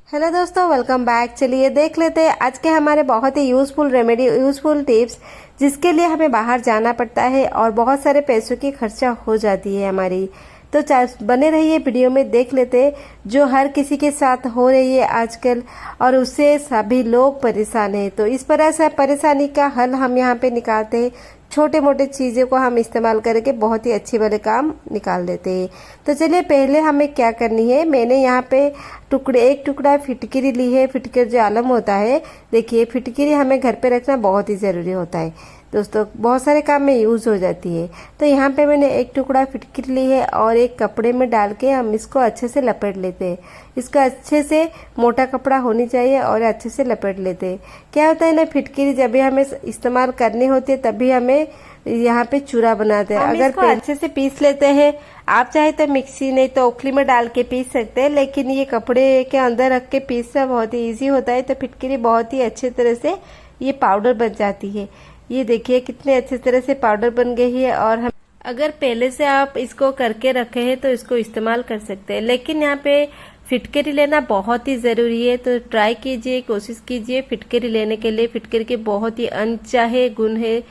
Hello दोस्तों, welcome back. चलिए देख लेते हैं आज के हमारे बहुत ही यूज़फुल रेमेडी, यूज़फुल टिप्स, जिसके लिए हमें बाहर जाना पड़ता है और बहुत सारे पैसों की खर्चा हो जाती है हमारी। तो बने रहिए, वीडियो में देख लेते हैं जो हर किसी के साथ हो रही है आजकल और उससे सभी लोग परेशान हैं। तो इस तरह से परेशानी का हल हम यहाँ पे निकालते हैं। छोटे मोटे चीज़ों को हम इस्तेमाल करके बहुत ही अच्छे वाले काम निकाल देते हैं। तो चलिए पहले हमें क्या करनी है। मैंने यहाँ पे एक टुकड़ा फिटकिरी ली है। फिटकर जो आलम होता है, देखिए फिटकिरी हमें घर पे रखना बहुत ही ज़रूरी होता है दोस्तों, बहुत सारे काम में यूज़ हो जाती है। तो यहाँ पे मैंने एक टुकड़ा फिटकिरी ली है और एक कपड़े में डाल के हम इसको अच्छे से लपेट लेते हैं। इसका अच्छे से मोटा कपड़ा होनी चाहिए और अच्छे से लपेट लेते हैं। क्या होता है ना, फिटकिरी जब भी हमें इस्तेमाल करनी होती है तभी हमें यहाँ पे चूरा बनाते हैं। अगर अच्छे से पीस लेते हैं, आप चाहे तो मिक्सी नहीं तो ओखली में डाल के पीस सकते हैं, लेकिन ये कपड़े के अंदर रख के पीसना बहुत ही इजी होता है। तो फिटकिरी बहुत ही अच्छे तरह से ये पाउडर बन जाती है। ये देखिए कितने अच्छे तरह से पाउडर बन गई है। और हम अगर पहले से आप इसको करके रखे हैं तो इसको इस्तेमाल कर सकते हैं, लेकिन यहाँ पे फिटकरी लेना बहुत ही ज़रूरी है। तो ट्राई कीजिए, कोशिश कीजिए फिटकरी लेने के लिए। फिटकरी के बहुत ही अनचाहे गुण है।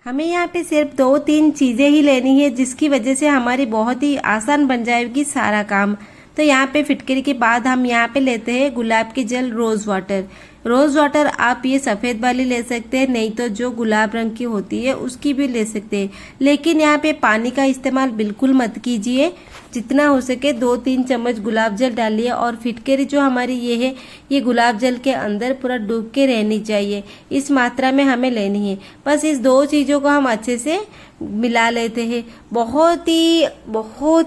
हमें यहाँ पे सिर्फ 2-3 चीज़ें ही लेनी है, जिसकी वजह से हमारी बहुत ही आसान बन जाएगी सारा काम। तो यहाँ पे फिटकरी के बाद हम यहाँ पे लेते हैं गुलाब की जल, रोज़ वाटर। रोज़ वाटर आप ये सफ़ेद वाली ले सकते हैं, नहीं तो जो गुलाब रंग की होती है उसकी भी ले सकते हैं। लेकिन यहाँ पे पानी का इस्तेमाल बिल्कुल मत कीजिए। जितना हो सके 2-3 चम्मच गुलाब जल डालिए और फिटकरी जो हमारी ये है, ये गुलाब जल के अंदर पूरा डूब के रहनी चाहिए। इस मात्रा में हमें लेनी है। बस इस 2 चीज़ों को हम अच्छे से मिला लेते हैं। बहुत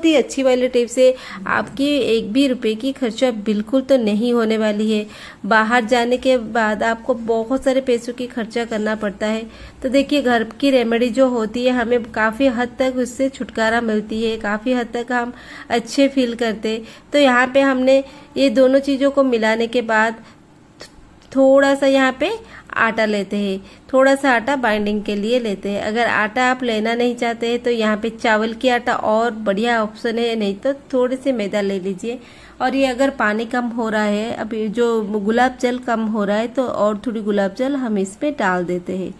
ही अच्छी वाली टिप्स है। आपकी 1 भी रुपए की खर्चा बिल्कुल तो नहीं होने वाली है। बाहर जाने के बाद आपको बहुत सारे पैसों की खर्चा करना पड़ता है। तो देखिए घर की रेमेडी जो होती है, हमें काफ़ी हद तक उससे छुटकारा मिलती है, काफ़ी हद तक हम अच्छे फील करते। तो यहाँ पे हमने ये दोनों चीज़ों को मिलाने के बाद थोड़ा सा यहाँ पे आटा लेते हैं। थोड़ा सा आटा बाइंडिंग के लिए लेते हैं। अगर आटा आप लेना नहीं चाहते हैं तो यहाँ पे चावल की आटा और बढ़िया ऑप्शन है, नहीं तो थोड़े से मैदा ले लीजिए। और ये अगर पानी कम हो रहा है, अभी जो गुलाब जल कम हो रहा है, तो और थोड़ी गुलाब जल हम इसमें डाल देते हैं।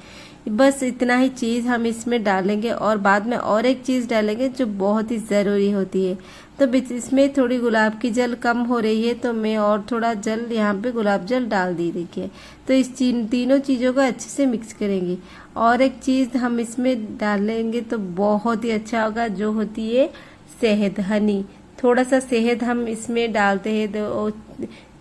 बस इतना ही चीज़ हम इसमें डालेंगे और बाद में और एक चीज़ डालेंगे जो बहुत ही ज़रूरी होती है। तो इसमें थोड़ी गुलाब की जल कम हो रही है तो मैं और थोड़ा जल यहाँ पे गुलाब जल डाल दी। देखिए, तो इस तीनों चीज़ों को अच्छे से मिक्स करेंगे। और एक चीज़ हम इसमें डालेंगे तो बहुत ही अच्छा होगा, जो होती है शहद, हनी। थोड़ा सा शहद हम इसमें डालते हैं। तो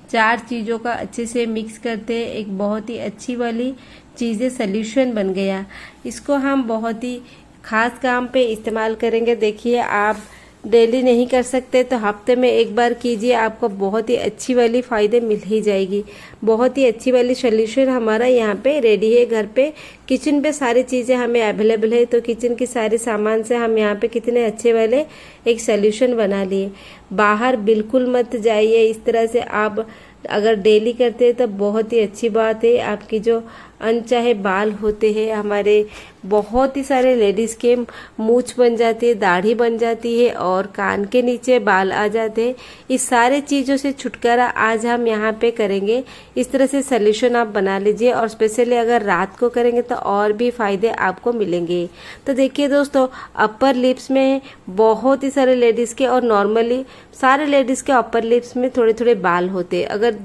4 चीज़ों का अच्छे से मिक्स करते हैं। एक बहुत ही अच्छी वाली चीज़ें सॉल्यूशन बन गया। इसको हम बहुत ही खास काम पे इस्तेमाल करेंगे। देखिए, आप डेली नहीं कर सकते तो हफ्ते में 1 बार कीजिए, आपको बहुत ही अच्छी वाली फ़ायदे मिल ही जाएगी। बहुत ही अच्छी वाली सॉल्यूशन हमारा यहाँ पे रेडी है। घर पे किचन पे सारी चीज़ें हमें अवेलेबल है। तो किचन की सारे सामान से हम यहाँ पे कितने अच्छे वाले एक सॉल्यूशन बना लिए। बाहर बिल्कुल मत जाइए। इस तरह से आप अगर डेली करते हैं तो बहुत ही अच्छी बात है। आपकी जो अनचाहे बाल होते हैं, हमारे बहुत ही सारे लेडीज़ के मूंछ बन जाती है, दाढ़ी बन जाती है और कान के नीचे बाल आ जाते हैं। इस सारे चीज़ों से छुटकारा आज हम यहाँ पे करेंगे। इस तरह से सॉल्यूशन आप बना लीजिए और स्पेशली अगर रात को करेंगे तो और भी फ़ायदे आपको मिलेंगे। तो देखिए दोस्तों, अपर लिप्स में बहुत ही सारे लेडीज़ के और नॉर्मली सारे लेडीज़ के अपर लिप्स में थोड़े थोड़े बाल होते हैं। अगर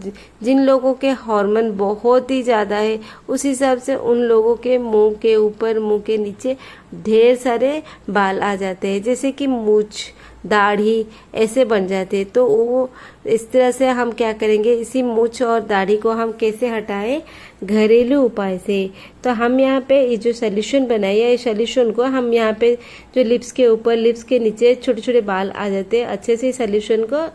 जिन लोगों के हार्मोन बहुत ही ज़्यादा है, उस हिसाब से उन लोगों के मुंह के ऊपर, मुंह के नीचे ढेर सारे बाल आ जाते हैं, जैसे कि मूंछ, दाढ़ी ऐसे बन जाते हैं। तो वो इस तरह से हम क्या करेंगे, इसी मूंछ और दाढ़ी को हम कैसे हटाएं, घरेलू उपाय से। तो हम यहाँ पे ये जो सॉल्यूशन बनाई है, इस सॉल्यूशन को हम यहाँ पे जो लिप्स के ऊपर, लिप्स के नीचे छोटे छोटे बाल आ जाते हैं, अच्छे से सॉल्यूशन को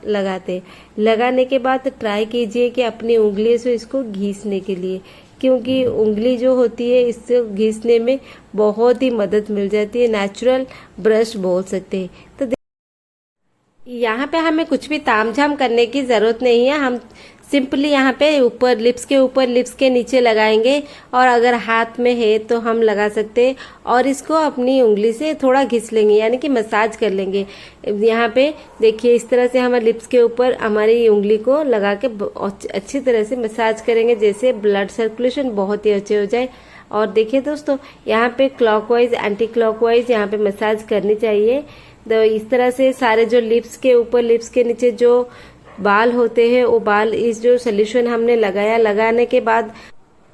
लगाने के बाद ट्राई कीजिए कि अपनी उंगली से इसको घिसने के लिए, क्योंकि उंगली जो होती है इससे घिसने में बहुत ही मदद मिल जाती है। नेचुरल ब्रश बोल सकते हैं। तो यहाँ पे हमें कुछ भी तामझाम करने की ज़रूरत नहीं है। हम सिंपली यहाँ पे ऊपर लिप्स के नीचे लगाएंगे, और अगर हाथ में है तो हम लगा सकते हैं, और इसको अपनी उंगली से थोड़ा घिस लेंगे, यानी कि मसाज कर लेंगे। यहाँ पे देखिए इस तरह से हमारे लिप्स के ऊपर हमारी उंगली को लगा के अच्छी तरह से मसाज करेंगे, जैसे ब्लड सर्कुलेशन बहुत ही अच्छे हो जाए। और देखिए दोस्तों, यहाँ पे क्लॉकवाइज एंटी क्लॉकवाइज यहाँ पे मसाज करनी चाहिए। तो इस तरह से सारे जो लिप्स के ऊपर लिप्स के नीचे जो बाल होते हैं, वो बाल इस जो सोल्यूशन हमने लगाने के बाद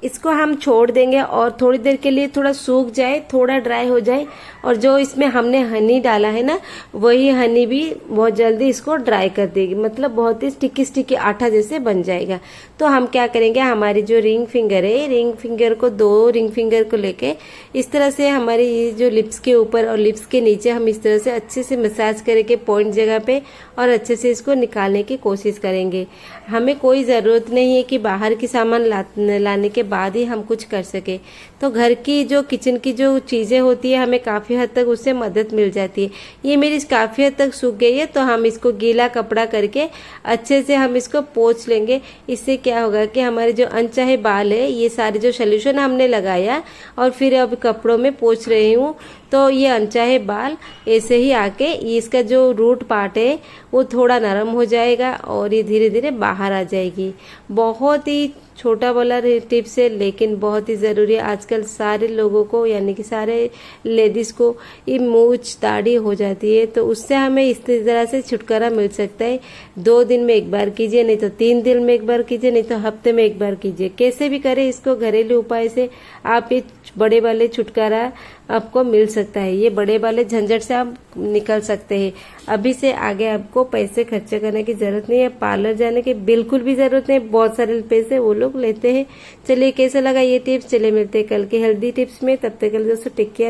इसको हम छोड़ देंगे, और थोड़ी देर के लिए थोड़ा सूख जाए, थोड़ा ड्राई हो जाए। और जो इसमें हमने हनी डाला है ना, वही हनी भी बहुत जल्दी इसको ड्राई कर देगी, मतलब बहुत ही स्टिकी आटा जैसे बन जाएगा। तो हम क्या करेंगे, हमारी जो रिंग फिंगर है, रिंग फिंगर को 2 रिंग फिंगर को लेके इस तरह से हमारी जो लिप्स के ऊपर और लिप्स के नीचे हम इस तरह से अच्छे से मसाज करके पॉइंट जगह पे, और अच्छे से इसको निकालने की कोशिश करेंगे। हमें कोई ज़रूरत नहीं है कि बाहर की सामान लाने के बाद ही हम कुछ कर सके। तो घर की जो किचन की जो चीज़ें होती है, हमें काफ़ी हद तक उससे मदद मिल जाती है। ये मेरी काफ़ी हद तक सूख गई है, तो हम इसको गीला कपड़ा करके अच्छे से हम इसको पोंछ लेंगे। इससे क्या होगा कि हमारे जो अनचाहे बाल है, ये सारे जो सोल्यूशन हमने लगाया और फिर अब कपड़ों में पोंछ रही हूँ, तो ये अनचाहे बाल ऐसे ही आके इसका जो रूट पार्ट है वो थोड़ा नरम हो जाएगा, और ये धीरे धीरे बाहर आ जाएगी। बहुत ही छोटा वाला टिप्स है, लेकिन बहुत ही ज़रूरी है। आजकल सारे लोगों को, यानी कि सारे लेडीज़ को ये मूछ दाढ़ी हो जाती है, तो उससे हमें इस तरह से छुटकारा मिल सकता है। 2 दिन में एक बार कीजिए, नहीं तो 3 दिन में एक बार कीजिए, नहीं तो हफ्ते में एक बार कीजिए। कैसे भी करें इसको, घरेलू उपाय से आप ये बड़े वाले छुटकारा आपको मिल सकता है। ये बड़े वाले झंझट से आप निकल सकते हैं। अभी से आगे आपको पैसे खर्चे करने की जरूरत नहीं है, पार्लर जाने की बिल्कुल भी जरूरत नहीं। बहुत सारे पैसे वो लोग लेते हैं। चलिए कैसे लगा ये टिप्स, चलिए मिलते हैं कल के हेल्दी टिप्स में। तब तक के लिए दोस्तों टेक केयर।